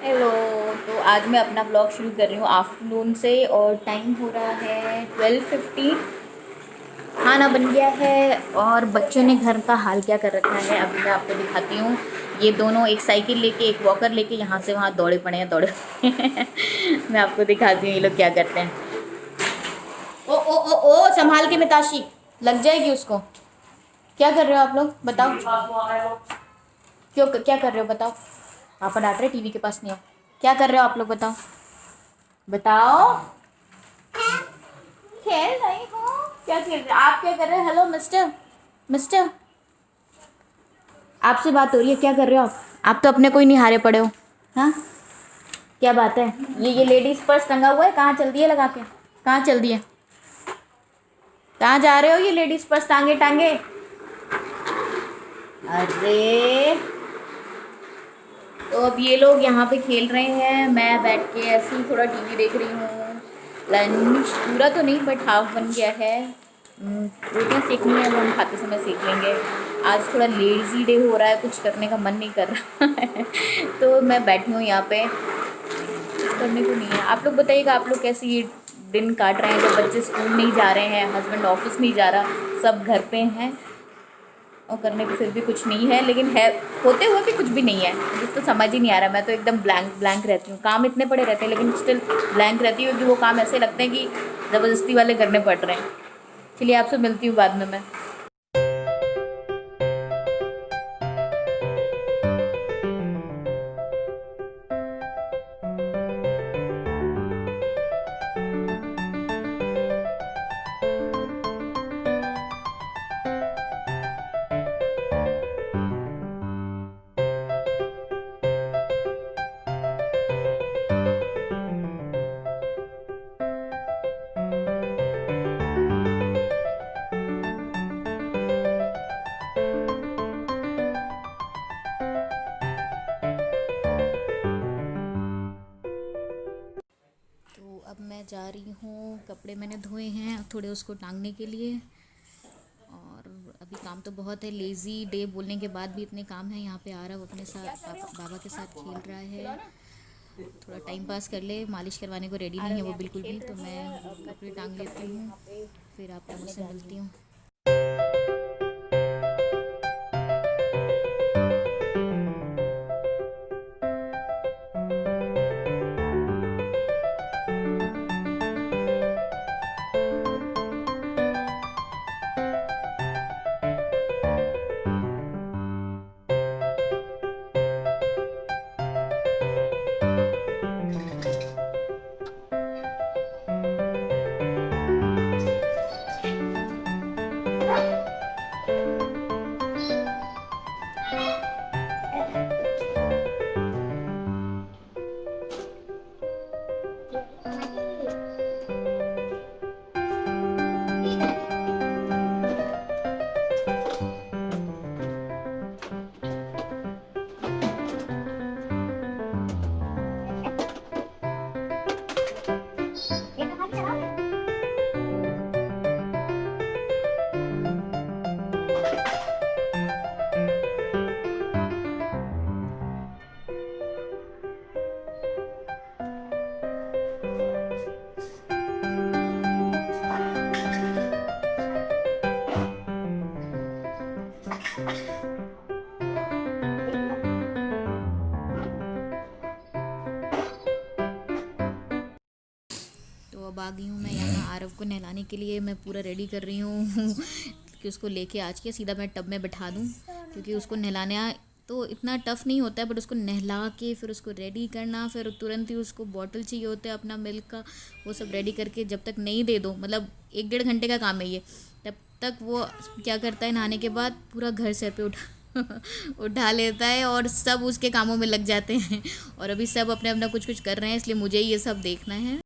Hello. तो आज मैं अपना ब्लॉग शुरू कर रही हूँ आफ्टरनून से और टाइम हो रहा है 12:15। खाना बन गया है और बच्चों ने घर का हाल क्या कर रखा है अभी मैं आपको दिखाती हूँ। ये दोनों एक साइकिल लेके एक वॉकर लेके यहाँ से वहाँ दौड़े पड़े हैं दौड़े पड़े हैं। मैं आपको दिखाती हूँ ये लोग क्या करते हैं। ओ ओ ओ ओ संभाल के मिताशी, लग जाएगी उसको। क्या कर रहे हो आप लोग बताओ। क्यों क्या कर रहे हो बताओ। पापा डांट रहे टीवी के पास नहीं हो। क्या कर रहे हो आप लोग बताओ बताओ। खेल रही हूँ। क्या खेल रहे आप क्या कर रहे हो। हेलो मिस्टर मिस्टर, आपसे बात हो रही है। क्या कर रहे हो आप तो अपने को ही निहारे पड़े हो। हाँ क्या बात है। ये लेडीज पर्स टंगा हुआ है, कहाँ चल दिए लगा के। कहाँ चल दिए, कहाँ जा रहे हो ये लेडीज पर्स टांगे टांगे। अरे तो अब ये लोग यहाँ पे खेल रहे हैं, मैं बैठ के ऐसे ही थोड़ा टीवी देख रही हूँ। लंच पूरा तो नहीं बट हाफ बन गया है। रोटियाँ सेकनी है, वो हम खाते समय सेक लेंगे। आज थोड़ा लेज़ी डे हो रहा है, कुछ करने का मन नहीं कर रहा है तो मैं बैठी हूँ यहाँ पे, कुछ करने को नहीं है। आप लोग बताइएगा आप लोग कैसे ये दिन काट रहे हैं जब बच्चे स्कूल नहीं जा रहे हैं, हस्बैंड ऑफिस नहीं जा रहा, सब घर पे हैं और करने को फिर भी कुछ नहीं है, लेकिन है होते हुए भी कुछ भी नहीं है। मुझे तो समझ ही नहीं आ रहा, मैं तो एकदम ब्लैंक ब्लैंक रहती हूँ। काम इतने पड़े रहते हैं लेकिन स्टिल ब्लैंक रहती हूँ कि वो काम ऐसे लगते हैं कि ज़बरदस्ती वाले करने पड़ रहे हैं। चलिए आपसे मिलती हूँ बाद में मैं। तो अब मैं जा रही हूँ, कपड़े मैंने धोए हैं थोड़े उसको टांगने के लिए। और अभी काम तो बहुत है, लेज़ी डे बोलने के बाद भी इतने काम हैं। यहाँ पे आ रहा वो अपने साथ बाबा के साथ खेल रहा है, थोड़ा टाइम पास कर ले। मालिश करवाने को रेडी नहीं है वो बिल्कुल भी, तो मैं कपड़े टांग लेती हूँ, फिर आप लोगों से मिलती हूँ। तो अब आ गई हूँ मैं यहाँ आरव को नहलाने के लिए। मैं पूरा रेडी कर रही हूँ कि उसको लेके आज के सीधा मैं टब में बैठा दूँ, क्योंकि उसको नहलाना तो इतना टफ़ नहीं होता है, बट उसको नहला के फिर उसको रेडी करना, फिर तुरंत ही उसको बॉटल चाहिए होता है अपना मिल्क का, वो सब रेडी करके जब तक नहीं दे दो, मतलब 1-1.5 घंटे का काम है ये, तब तक वो क्या करता है नहाने के बाद पूरा घर सर पे उठा उठा लेता है और सब उसके कामों में लग जाते हैं। और अभी सब अपने अपना कुछ कुछ कर रहे हैं, इसलिए मुझे ये सब देखना है।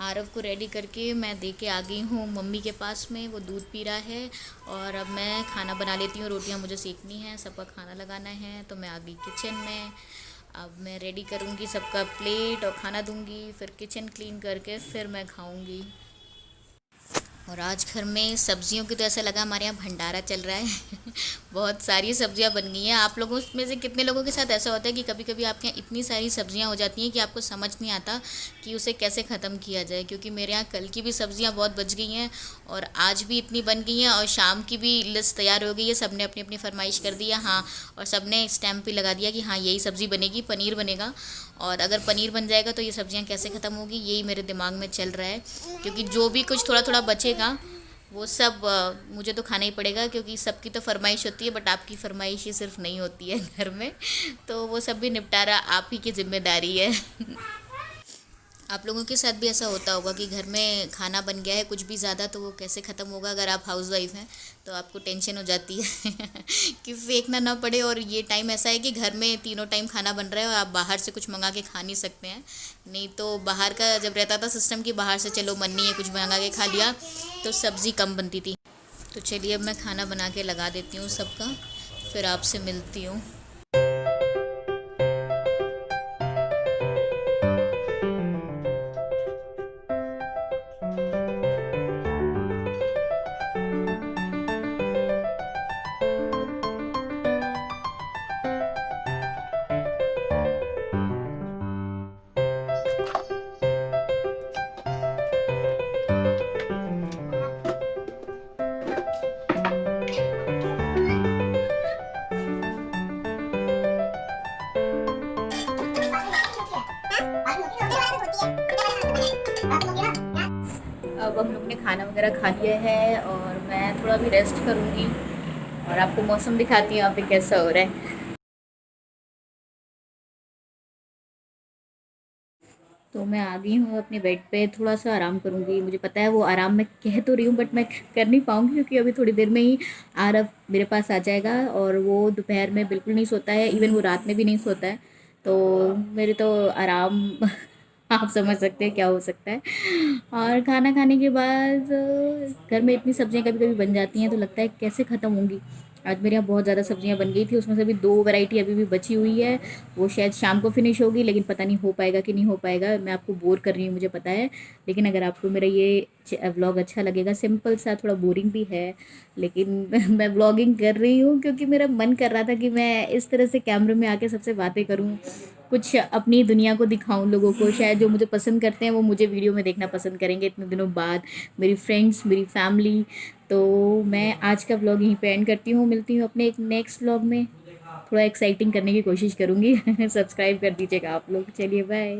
आरव को रेडी करके मैं दे के आ गई हूँ मम्मी के पास में, वो दूध पी रहा है। और अब मैं खाना बना लेती हूँ, रोटियाँ मुझे सेकनी हैं, सबका खाना लगाना है। तो मैं आ गई किचन में। अब मैं रेडी करूँगी सबका प्लेट और खाना दूँगी, फिर किचन क्लीन करके फिर मैं खाऊँगी। और आज घर में सब्जियों की तो ऐसा लगा हमारे यहाँ भंडारा चल रहा है बहुत सारी सब्जियां बन गई हैं। आप लोगों में से कितने लोगों के साथ ऐसा होता है कि कभी कभी आपके यहाँ इतनी सारी सब्जियां हो जाती हैं कि आपको समझ नहीं आता कि उसे कैसे ख़त्म किया जाए। क्योंकि मेरे यहाँ कल की भी सब्जियां बहुत बच गई हैं और आज भी इतनी बन गई हैं और शाम की भी लिस्ट तैयार हो गई है। सब ने अपनी अपनी फरमाइश कर दी है, हाँ, और सब ने स्टैम्प भी लगा दिया कि हाँ यही सब्ज़ी बनेगी, पनीर बनेगा। और अगर पनीर बन जाएगा तो ये सब्जियां कैसे ख़त्म होगी, यही मेरे दिमाग में चल रहा है। क्योंकि जो भी कुछ थोड़ा थोड़ा बचेगा वो सब मुझे तो खाना ही पड़ेगा, क्योंकि सबकी तो फरमाइश होती है, बट आपकी फरमाइश ही सिर्फ नहीं होती है घर में। तो वो सब भी निपटारा आप ही की जिम्मेदारी है आप लोगों के साथ भी ऐसा होता होगा कि घर में खाना बन गया है कुछ भी ज़्यादा, तो वो कैसे ख़त्म होगा। अगर आप हाउसवाइफ हैं तो आपको टेंशन हो जाती है कि फेंकना ना पड़े। और ये टाइम ऐसा है कि घर में तीनों टाइम खाना बन रहा है और आप बाहर से कुछ मंगा के खा नहीं सकते हैं। नहीं तो बाहर का जब रहता था सिस्टम कि बाहर से चलो मन नहीं है कुछ मंगा के खा लिया, तो सब्ज़ी कम बनती थी। तो चलिए अब मैं खाना बना के लगा देती हूँ सबका, फिर आपसे मिलती हूँ। अब हम लोग ने खाना वगैरह खा लिया है और मैं थोड़ा भी रेस्ट करूँगी और आपको मौसम दिखाती हूँ यहाँ पे कैसा हो रहा है। तो मैं आ गई हूँ अपने बेड पे, थोड़ा सा आराम करूँगी। मुझे पता है वो आराम मैं कह तो रही हूँ बट मैं कर नहीं पाऊँगी, क्योंकि अभी थोड़ी देर में ही आरव मेरे पास आ जाएगा और वो दोपहर में बिल्कुल नहीं सोता है, इवन वो रात में भी नहीं सोता है। तो मेरे तो आराम आप समझ सकते हैं क्या हो सकता है। और खाना खाने के बाद घर में इतनी सब्जियां कभी कभी बन जाती हैं तो लगता है कैसे ख़त्म होंगी। आज मेरे यहाँ बहुत ज़्यादा सब्जियां बन गई थी, उसमें से भी 2 वैरायटी अभी भी बची हुई है। वो शायद शाम को फिनिश होगी, लेकिन पता नहीं हो पाएगा कि नहीं हो पाएगा। मैं आपको बोर कर रही हूँ मुझे पता है, लेकिन अगर आपको मेरा ये व्लॉग अच्छा लगेगा, सिंपल सा थोड़ा बोरिंग भी है, लेकिन मैं व्लॉगिंग कर रही हूँ क्योंकि मेरा मन कर रहा था कि मैं इस तरह से कैमरे में आके सबसे बातें करूँ, कुछ अपनी दुनिया को दिखाऊं लोगों को। शायद जो मुझे पसंद करते हैं वो मुझे वीडियो में देखना पसंद करेंगे इतने दिनों बाद, मेरी फ्रेंड्स, मेरी फैमिली। तो मैं आज का व्लॉग यहीं पे एंड करती हूँ, मिलती हूँ अपने एक नेक्स्ट व्लॉग में। थोड़ा एक्साइटिंग करने की कोशिश करूँगी सब्सक्राइब कर दीजिएगा आप लोग। चलिए बाय।